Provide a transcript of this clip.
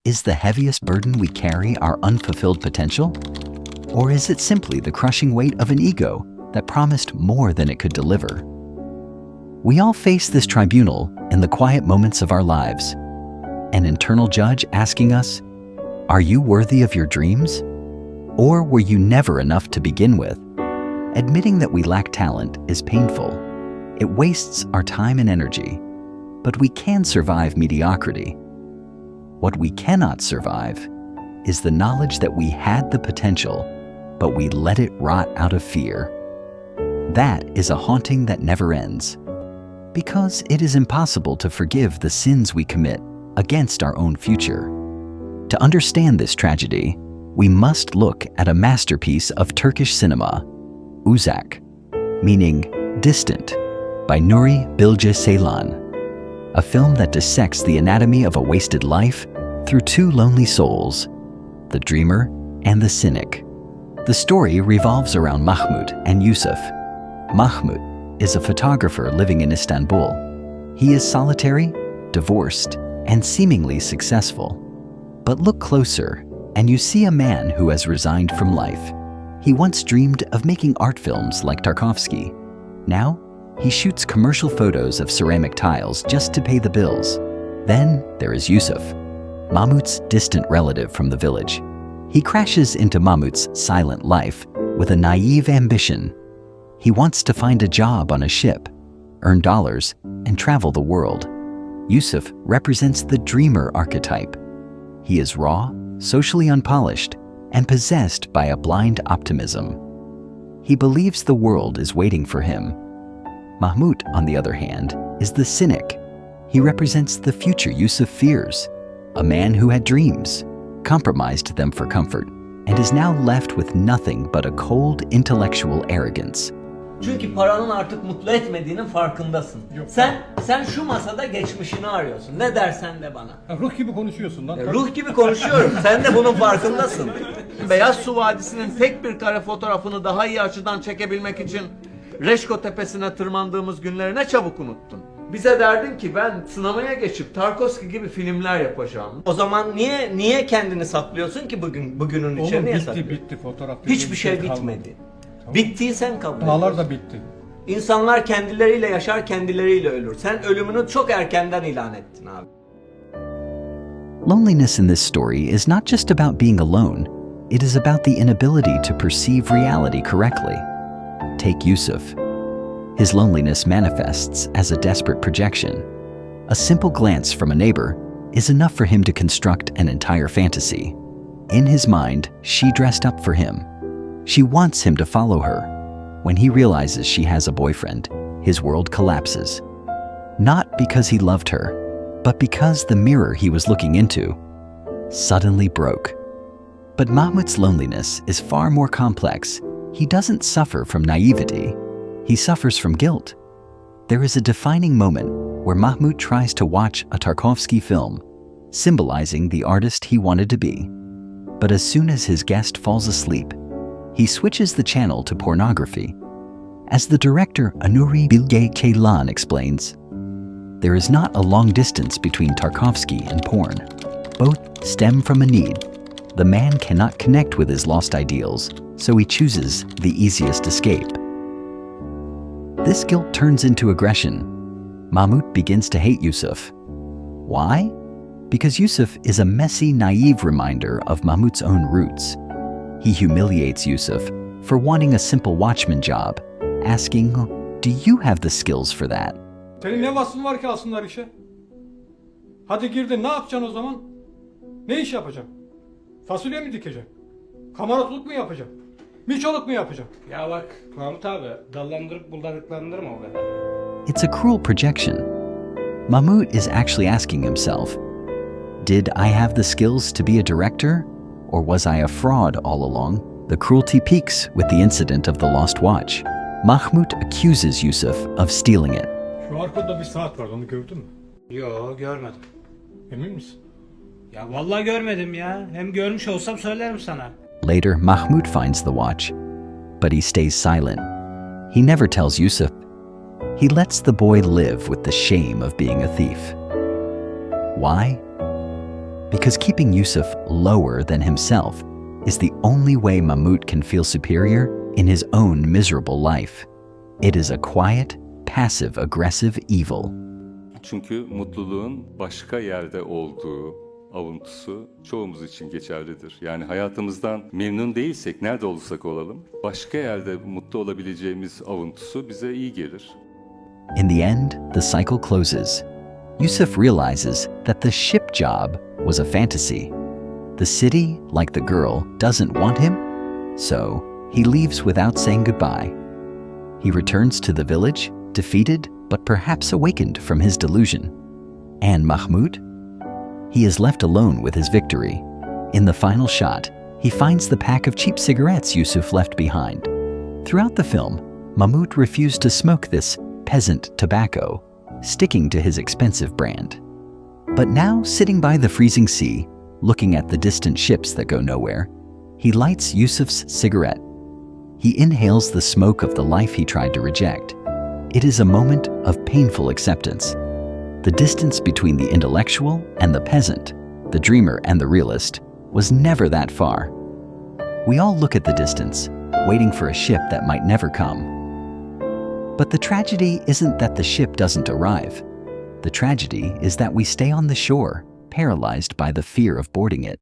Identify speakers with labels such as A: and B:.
A: Is the heaviest burden we carry our unfulfilled potential? Or is it simply the crushing weight of an ego that promised more than it could deliver? We all face this tribunal in the quiet moments of our lives. An internal judge asking us, are you worthy of your dreams? Or were you never enough to begin with? Admitting that we lack talent is painful. It wastes our time and energy. But we can survive mediocrity. What we cannot survive is the knowledge that we had the potential, but we let it rot out of fear. That is a haunting that never ends, because it is impossible to forgive the sins we commit against our own future. To understand this tragedy, we must look at a masterpiece of Turkish cinema, Uzak, meaning distant, by Nuri Bilge Ceylan, a film that dissects the anatomy of a wasted life through two lonely souls, the dreamer and the cynic. The story revolves around Mahmut and Yusuf. Mahmut is a photographer living in Istanbul. He is solitary, divorced, and seemingly successful. But look closer, and you see a man who has resigned from life. He once dreamed of making art films like Tarkovsky. Now, he shoots commercial photos of ceramic tiles just to pay the bills. Then there is Yusuf, Mahmut's distant relative from the village. He crashes into Mahmut's silent life with a naive ambition. He wants to find a job on a ship, earn dollars, and travel the world. Yusuf represents the dreamer archetype. He is raw, socially unpolished, and possessed by a blind optimism. He believes the world is waiting for him. Mahmut, on the other hand, is the cynic. He represents the future Yusuf fears, a man who had dreams, compromised them for comfort, and is now left with nothing but a cold intellectual arrogance.
B: Çünkü paranın artık mutlu etmediğinin farkındasın.
C: Yok.
B: Sen şu masada geçmişini arıyorsun. Ne dersen de bana.
C: Ya ruh gibi konuşuyorsun lan.
B: Ruh gibi konuşuyorum. Sen de bunun farkındasın. Beyaz Su Vadisi'nin tek bir kare fotoğrafını daha iyi açıdan çekebilmek için Reşko Tepesi'ne tırmandığımız günleri ne çabuk unuttun. Bize derdin ki ben sınavaya geçip Tarkovski gibi filmler yapacağım. O zaman niye kendini saklıyorsun ki bugünün içine
C: Oğlum
B: niye
C: bitti
B: saklıyorsun?
C: fotoğraf.
B: Hiçbir şey
C: kalmadı.
B: bitmedi. Bittiği sen kabul
C: Dağlar
B: ediyorsun.
C: da bitti.
B: İnsanlar kendileriyle yaşar, kendileriyle ölür. Sen ölümünü çok erkenden ilan ettin abi.
A: Loneliness in this story is not just about being alone. It is about the inability to perceive reality correctly. Take Yusuf. His loneliness manifests as a desperate projection. A simple glance from a neighbor is enough for him to construct an entire fantasy. In his mind, she dressed up for him. She wants him to follow her. When he realizes she has a boyfriend, his world collapses. Not because he loved her, but because the mirror he was looking into suddenly broke. But Mahmut's loneliness is far more complex. He doesn't suffer from naivety. He suffers from guilt. There is a defining moment where Mahmut tries to watch a Tarkovsky film, symbolizing the artist he wanted to be. But as soon as his guest falls asleep, he switches the channel to pornography. As the director Nuri Bilge Ceylan explains, there is not a long distance between Tarkovsky and porn. Both stem from a need. The man cannot connect with his lost ideals, so he chooses the easiest escape. This guilt turns into aggression. Mahmut begins to hate Yusuf. Why? Because Yusuf is a messy, naive reminder of Mahmut's own roots. He humiliates Yusuf for wanting a simple watchman job, asking, "Do you have the skills for that?"
C: Senin ne vasfın var ki alsınlar işe? Hadi girdin, ne yapacaksın o zaman? Ne iş yapacaksın? Fasulye mi dikeceksin? Kamaratlık mı yapacaksın? Miçoluk mu yapacaksın?
D: Ya bak Mahmut abi, dallandırıp budaklandırma o kadar.
A: It's a cruel projection. Mahmut is actually asking himself, did I have the skills to be a director? Or was I a fraud all along? The cruelty peaks with the incident of the lost watch. Mahmut accuses Yusuf of stealing it.
C: Şu arkada bir saat var, onu gördün mü?
D: Yo, görmedim.
C: Emin misin?
D: Ya vallahi görmedim ya. Hem görmüş olsam söylerim sana.
A: Later, Mahmut finds the watch, but he stays silent. He never tells Yusuf. He lets the boy live with the shame of being a thief. Why? Because keeping Yusuf lower than himself is the only way Mahmut can feel superior in his own miserable life. It is a quiet, passive-aggressive evil.
E: Çünkü mutluluğun başka yerde olduğu avuntusu çoğumuz için geçerlidir. Yani hayatımızdan memnun değilsek, nerede olursak olalım, başka yerde mutlu olabileceğimiz avuntusu bize iyi gelir.
A: In the end, the cycle closes. Yusuf realizes that the ship job was a fantasy. The city, like the girl, doesn't want him, so he leaves without saying goodbye. He returns to the village, defeated but perhaps awakened from his delusion. And Mahmut? He is left alone with his victory. In the final shot, he finds the pack of cheap cigarettes Yusuf left behind. Throughout the film, Mahmut refused to smoke this peasant tobacco, sticking to his expensive brand. But now, sitting by the freezing sea, looking at the distant ships that go nowhere, he lights Yusuf's cigarette. He inhales the smoke of the life he tried to reject. It is a moment of painful acceptance. The distance between the intellectual and the peasant, the dreamer and the realist, was never that far. We all look at the distance, waiting for a ship that might never come. But the tragedy isn't that the ship doesn't arrive. The tragedy is that we stay on the shore, paralyzed by the fear of boarding it.